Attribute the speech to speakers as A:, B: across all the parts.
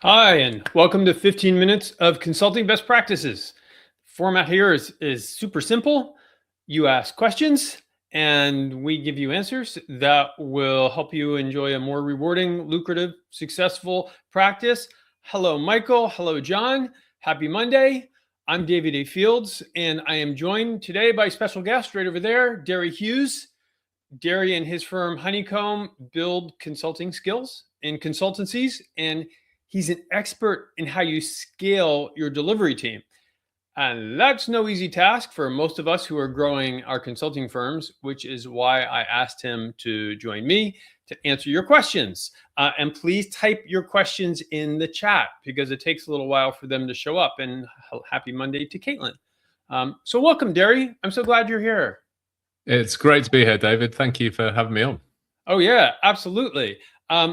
A: Hi, and welcome to 15 minutes of consulting best practices. Format here is super simple. You ask questions and we give you answers that will help you enjoy a more rewarding, lucrative, successful practice. Hello, Michael. Hello, John. Happy Monday. I'm David A. Fields, and I am joined today by special guest right over there, Deri Hughes. Deri and his firm Honeycomb build consulting skills and consultancies, and he's an expert in how you scale your delivery team. And that's no easy task for most of us who are growing our consulting firms, which is why I asked him to join me to answer your questions. And please type your questions in the chat because it takes a little while for them to show up. And happy Monday to Caitlin. So welcome, Deri. I'm so glad you're here.
B: It's great to be here, David. Thank you for having me on.
A: Oh, yeah, absolutely.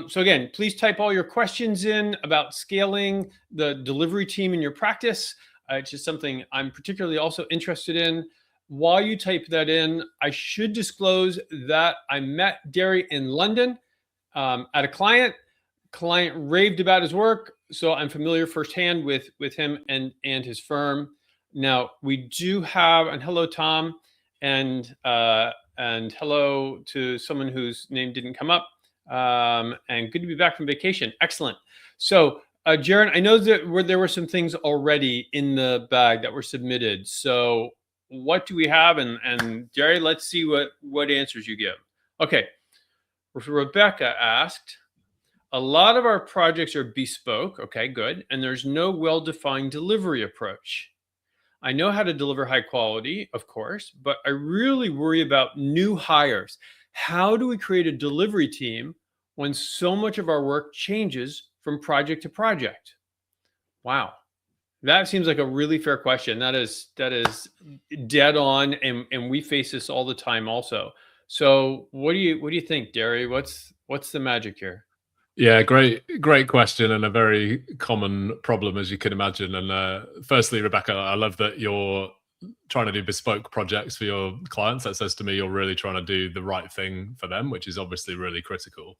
A: So again, please type all your questions in about scaling the delivery team in your practice. It's just something I'm particularly also interested in. While you type that in, I should disclose that I met Deri in London at a client. Client raved about his work, so I'm familiar firsthand with him and his firm. Now, we do have, and hello, Tom, and hello to someone whose name didn't come up. And good to be back from vacation. Excellent. So, Jaron, I know that there were some things already in the bag that were submitted. So, what do we have? And Deri, let's see what answers you give. Okay. Rebecca asked, a lot of our projects are bespoke. Okay, good. And there's no well-defined delivery approach. I know how to deliver high quality, of course, but I really worry about new hires. How do we create a delivery team when so much of our work changes from project to project? Wow. That seems like a really fair question. That is dead on, and we face this all the time also. So what do you think, Deri? What's the magic here?
B: Yeah, great question, and a very common problem, as you can imagine. And firstly, Rebecca, I love that you're trying to do bespoke projects for your clients. That says to me you're really trying to do the right thing for them, which is obviously really critical.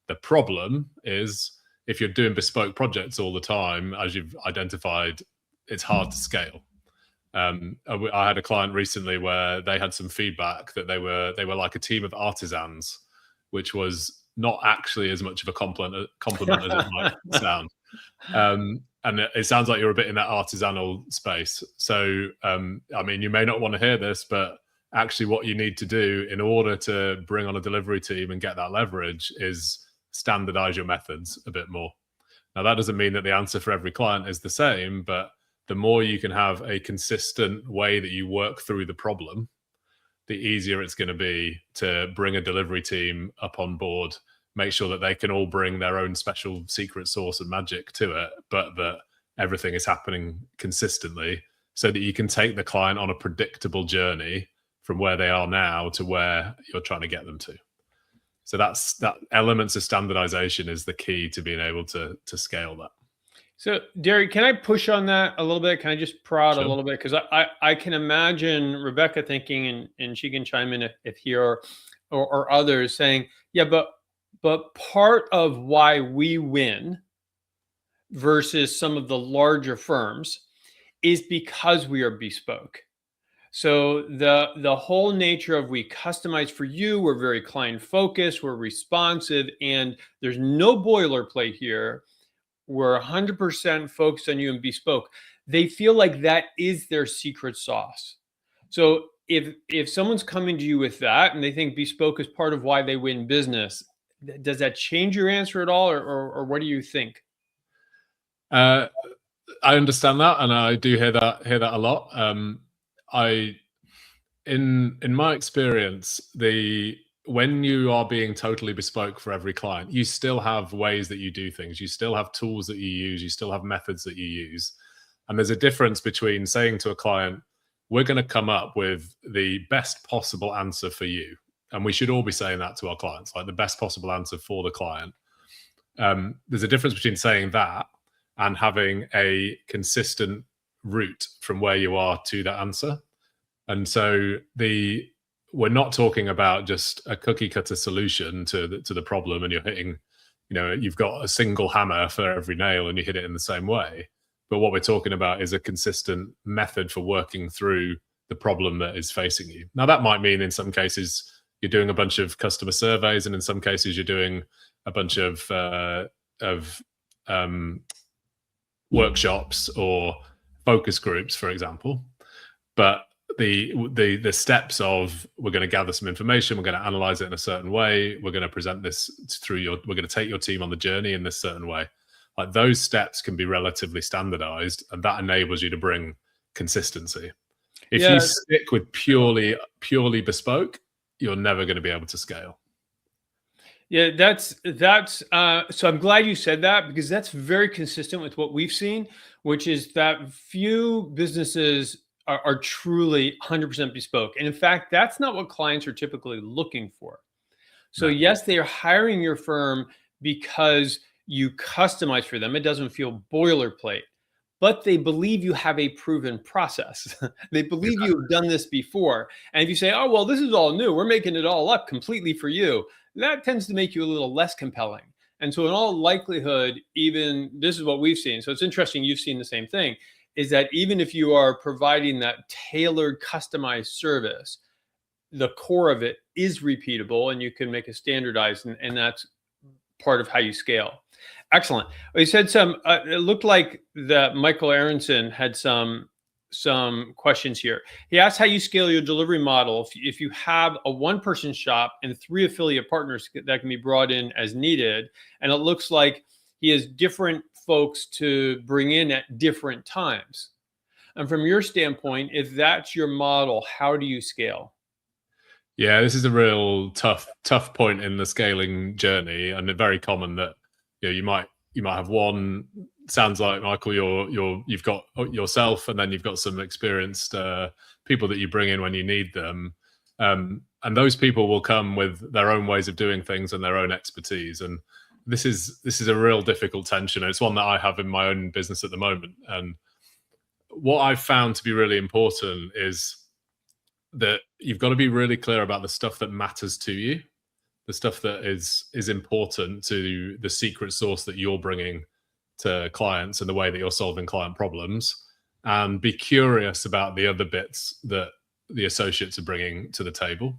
B: The problem is if you're doing bespoke projects all the time, as you've identified, it's hard to scale. I had a client recently where they had some feedback that they were like a team of artisans, which was not actually as much of a compliment as it might sound. And it sounds like you're a bit in that artisanal space. So, I mean, you may not want to hear this, but actually what you need to do in order to bring on a delivery team and get that leverage is standardize your methods a bit more. Now, that doesn't mean that the answer for every client is the same, but the more you can have a consistent way that you work through the problem, the easier it's going to be to bring a delivery team up on board, make sure that they can all bring their own special secret sauce and magic to it, but that everything is happening consistently so that you can take the client on a predictable journey from where they are now to where you're trying to get them to. So that elements of standardization is the key to being able to scale that.
A: So, Deri, can I push on that a little bit? Can I just prod a little bit? Because I can imagine Rebecca thinking, and she can chime in if here or others saying, yeah, but part of why we win versus some of the larger firms is because we are bespoke. So the whole nature of we customize for you, we're very client focused, we're responsive, and there's no boilerplate here. We're 100% focused on you and bespoke. They feel like that is their secret sauce. So if someone's coming to you with that and they think bespoke is part of why they win business, does that change your answer at all, or what do you think?
B: I understand that, and I do hear that a lot. In my experience, when you are being totally bespoke for every client, you still have ways that you do things. You still have tools that you use. You still have methods that you use. And there's a difference between saying to a client, we're going to come up with the best possible answer for you. And we should all be saying that to our clients, like the best possible answer for the client. There's a difference between saying that and having a consistent route from where you are to that answer. And so we're not talking about just a cookie cutter solution to the problem, and you're hitting you've got a single hammer for every nail and you hit it in the same way. But what we're talking about is a consistent method for working through the problem that is facing you. Now, that might mean in some cases you're doing a bunch of customer surveys, and in some cases you're doing a bunch of workshops or focus groups, for example. But the steps of, we're going to gather some information, we're going to analyze it in a certain way, we're going to present this we're going to take your team on the journey in this certain way. Like, those steps can be relatively standardized, and that enables you to bring consistency. If you stick with purely bespoke, you're never going to be able to scale.
A: Yeah, that's so I'm glad you said that, because that's very consistent with what we've seen, which is that few businesses are truly 100% bespoke. And in fact, that's not what clients are typically looking for. So yes, they are hiring your firm because you customize for them. It doesn't feel boilerplate, but they believe you have a proven process. They believe you've done this before. And if you say, oh, well, this is all new, we're making it all up completely for you, that tends to make you a little less compelling. And so in all likelihood, even this is what we've seen. So it's interesting, you've seen the same thing, is that even if you are providing that tailored, customized service, the core of it is repeatable, and you can make it standardized, and that's part of how you scale. Excellent. We said it looked like that Michael Aronson had some questions here. He asked how you scale your delivery model if you have a one-person shop and 3 affiliate partners that can be brought in as needed. And it looks like he has different folks to bring in at different times. And from your standpoint, if that's your model, how do you scale?
B: Yeah, this is a real tough point in the scaling journey, and it's very common that you might have one. Sounds like, Michael, you've got yourself, and then you've got some experienced people that you bring in when you need them, and those people will come with their own ways of doing things and their own expertise. And this is a real difficult tension. It's one that I have in my own business at the moment. And what I've found to be really important is that you've got to be really clear about the stuff that matters to you, the stuff that is important to the secret sauce that you're bringing to clients and the way that you're solving client problems, and be curious about the other bits that the associates are bringing to the table.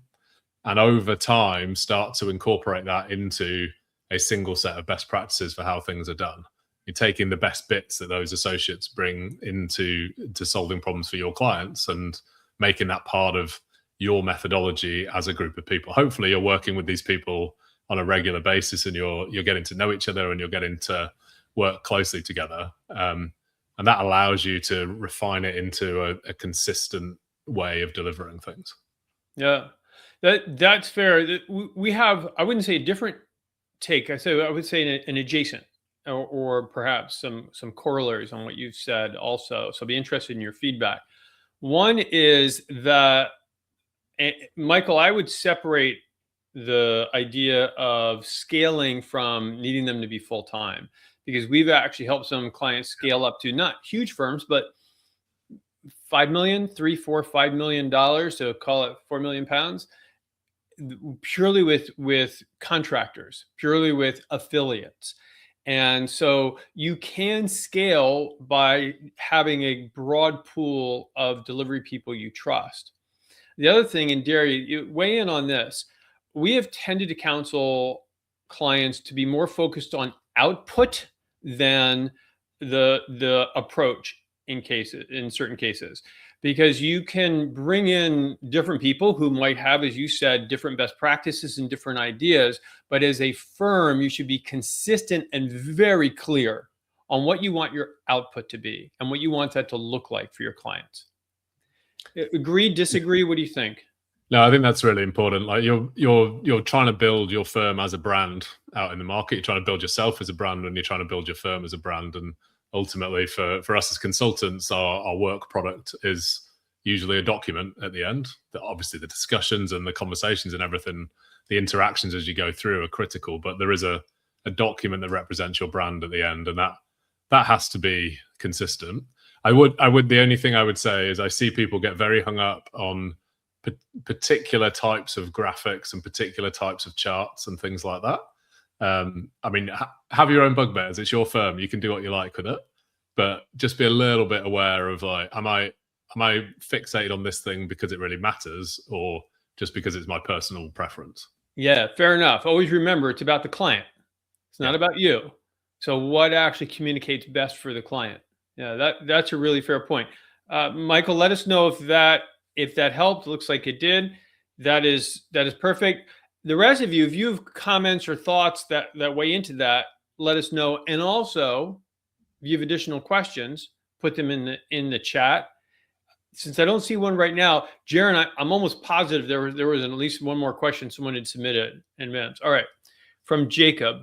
B: And over time, start to incorporate that into a single set of best practices for how things are done. You're taking the best bits that those associates bring into solving problems for your clients and making that part of your methodology as a group of people. Hopefully you're working with these people on a regular basis, and you're getting to know each other, and you're getting to work closely together. And that allows you to refine it into a consistent way of delivering things.
A: Yeah, that's fair. We have, I wouldn't say a different take. I would say an adjacent, or perhaps some corollaries on what you've said also. So I'll be interested in your feedback. One is that, Michael, I would separate the idea of scaling from needing them to be full-time, because we've actually helped some clients scale up to not huge firms, but 5 million, 3, 4, $5 million, so call it 4 million pounds, purely with contractors, purely with affiliates. And so you can scale by having a broad pool of delivery people you trust. The other thing, and Deri, you weigh in on this, we have tended to counsel clients to be more focused on output than the approach in certain cases, because you can bring in different people who might have, as you said, different best practices and different ideas. But as a firm, you should be consistent and very clear on what you want your output to be and what you want that to look like for your clients. Agree, disagree? What do you think?
B: No, I think that's really important. Like, you're trying to build your firm as a brand out in the market. You're trying to build yourself as a brand, and you're trying to build your firm as a brand. And ultimately, for us as consultants, our work product is usually a document at the end. That obviously the discussions and the conversations and everything, the interactions as you go through are critical, but there is a document that represents your brand at the end, and that has to be consistent. The only thing I would say is I see people get very hung up on particular types of graphics and particular types of charts and things like that. I mean, have your own bugbears. It's your firm. You can do what you like with it, but just be a little bit aware of like, am I fixated on this thing because it really matters, or just because it's my personal preference?
A: Yeah, fair enough. Always remember, it's about the client. It's not about you. So what actually communicates best for the client? Yeah, that's a really fair point. Michael, let us know if that helped. Looks like it did. That is perfect. The rest of you, if you have comments or thoughts that weigh into that, let us know. And also, if you have additional questions, put them in the chat. Since I don't see one right now, Jaron, I'm almost positive there was at least one more question someone had submitted in advance. All right, from Jacob.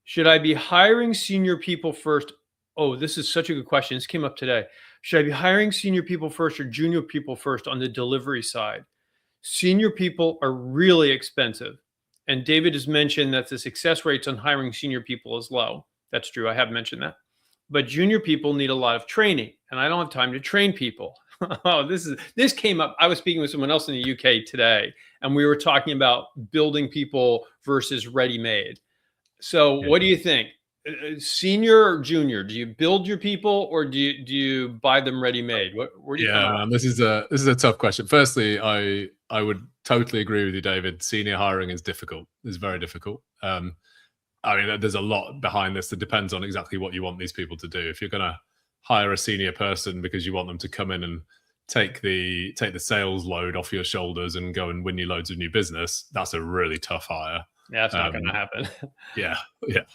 A: Should I be hiring senior people first? Oh, this is such a good question. This came up today. Should I be hiring senior people first or junior people first on the delivery side? Senior people are really expensive. And David has mentioned that the success rates on hiring senior people is low. That's true. I have mentioned that. But junior people need a lot of training, and I don't have time to train people. Oh, this came up. I was speaking with someone else in the UK today, and we were talking about building people versus ready-made. So what do you think? Senior or junior? Do you build your people, or do you buy them ready-made? Where do you come out?
B: Man, this is a tough question. Firstly, I would totally agree with you, David. Senior hiring is difficult. It's very difficult. I mean, there's a lot behind this that depends on exactly what you want these people to do. If you're going to hire a senior person because you want them to come in and take the sales load off your shoulders and go and win you loads of new business, that's a really tough hire.
A: Yeah, that's not going to happen.
B: yeah,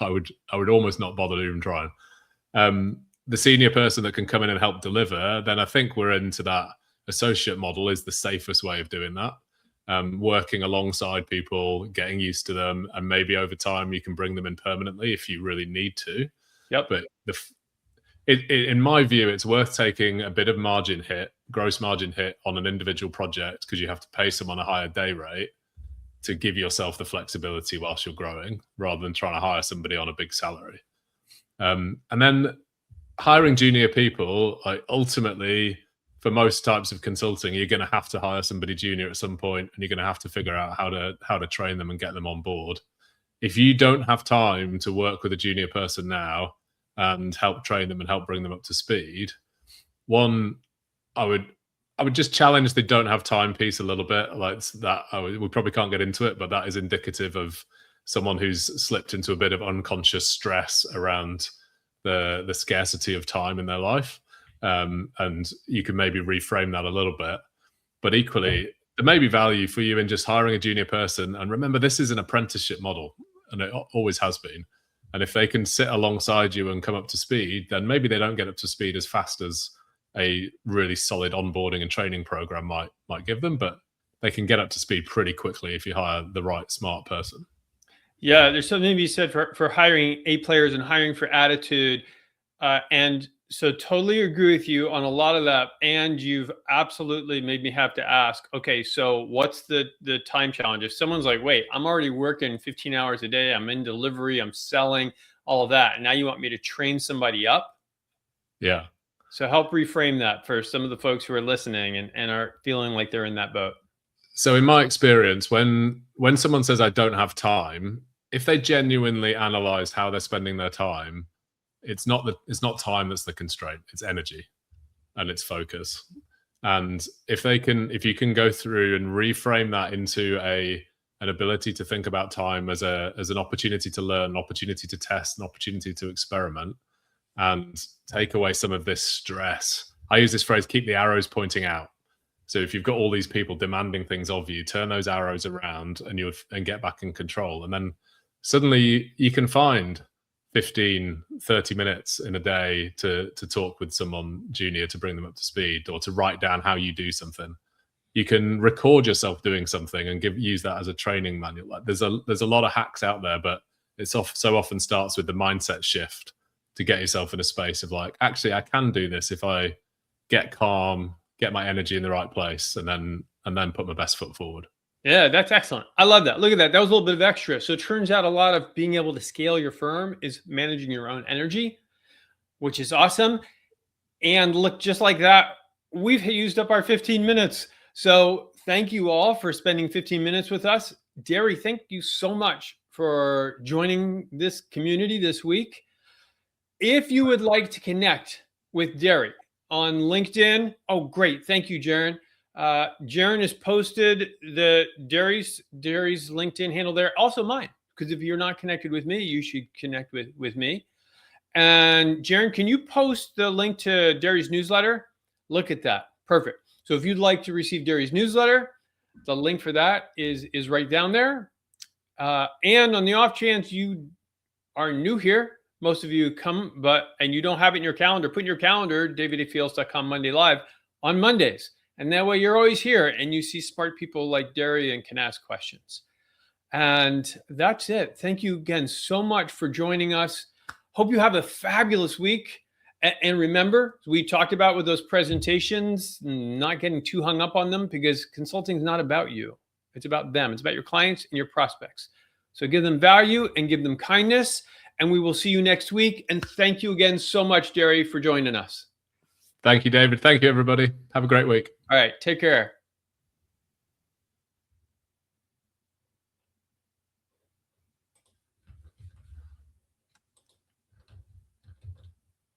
B: I would almost not bother even trying. The senior person that can come in and help deliver, then I think we're into that associate model is the safest way of doing that. Working alongside people, getting used to them, and maybe over time you can bring them in permanently if you really need to.
A: Yep.
B: But in my view, it's worth taking a bit of gross margin hit on an individual project, because you have to pay someone a higher day rate to give yourself the flexibility whilst you're growing, rather than trying to hire somebody on a big salary. And then hiring junior people, ultimately, for most types of consulting, you're going to have to hire somebody junior at some point, and you're going to have to figure out how to train them and get them on board. If you don't have time to work with a junior person now and help train them and help bring them up to speed, I would just challenge the don't have time piece a little bit. Like that, we probably can't get into it, but that is indicative of someone who's slipped into a bit of unconscious stress around the scarcity of time in their life. And you can maybe reframe that a little bit. But equally, there may be value for you in just hiring a junior person. And remember, this is an apprenticeship model, and it always has been. And if they can sit alongside you and come up to speed, then maybe they don't get up to speed as fast as a really solid onboarding and training program might give them, but they can get up to speed pretty quickly if you hire the right smart person.
A: Yeah, there's something to be said for hiring A players and hiring for attitude. And so totally agree with you on a lot of that. And you've absolutely made me have to ask, okay, so what's the time challenge? If someone's like, wait, I'm already working 15 hours a day, I'm in delivery, I'm selling, all of that, and now you want me to train somebody up?
B: Yeah.
A: So help reframe that for some of the folks who are listening and are feeling like they're in that boat.
B: So in my experience, when someone says I don't have time, if they genuinely analyze how they're spending their time, it's not time that's the constraint, it's energy and it's focus. And if you can go through and reframe that into an ability to think about time as an opportunity to learn, an opportunity to test, an opportunity to experiment, and take away some of this stress. I use this phrase, keep the arrows pointing out. So if you've got all these people demanding things of you, turn those arrows around and get back in control. And then suddenly you can find 15, 30 minutes in a day to talk with someone junior to bring them up to speed, or to write down how you do something. You can record yourself doing something and use that as a training manual. Like there's a lot of hacks out there, but it so often starts with the mindset shift to get yourself in a space of like, actually, I can do this if I get calm, get my energy in the right place, and then put my best foot forward.
A: Yeah, that's excellent. I love that. Look at that. That was a little bit of extra. So it turns out a lot of being able to scale your firm is managing your own energy, which is awesome. And look, just like that, we've used up our 15 minutes. So thank you all for spending 15 minutes with us. Deri, thank you so much for joining this community this week. If you would like to connect with Deri on LinkedIn, oh, great. Thank you, Jaron. Jaron has posted Deri's LinkedIn handle there, also mine, because if you're not connected with me, you should connect with me. And Jaron, can you post the link to Deri's newsletter? Look at that. Perfect. So if you'd like to receive Deri's newsletter, the link for that is right down there. And on the off chance you are new here, most of you come, and you don't have it in your calendar, put in your calendar, davidaffields.com Monday Live on Mondays. And that way you're always here and you see smart people like Deri and can ask questions. And that's it. Thank you again so much for joining us. Hope you have a fabulous week. And remember, we talked about with those presentations, not getting too hung up on them, because consulting is not about you. It's about them. It's about your clients and your prospects. So give them value and give them kindness. And we will see you next week. And thank you again so much, Deri, for joining us.
B: Thank you, David. Thank you, everybody. Have a great week.
A: All right. Take care.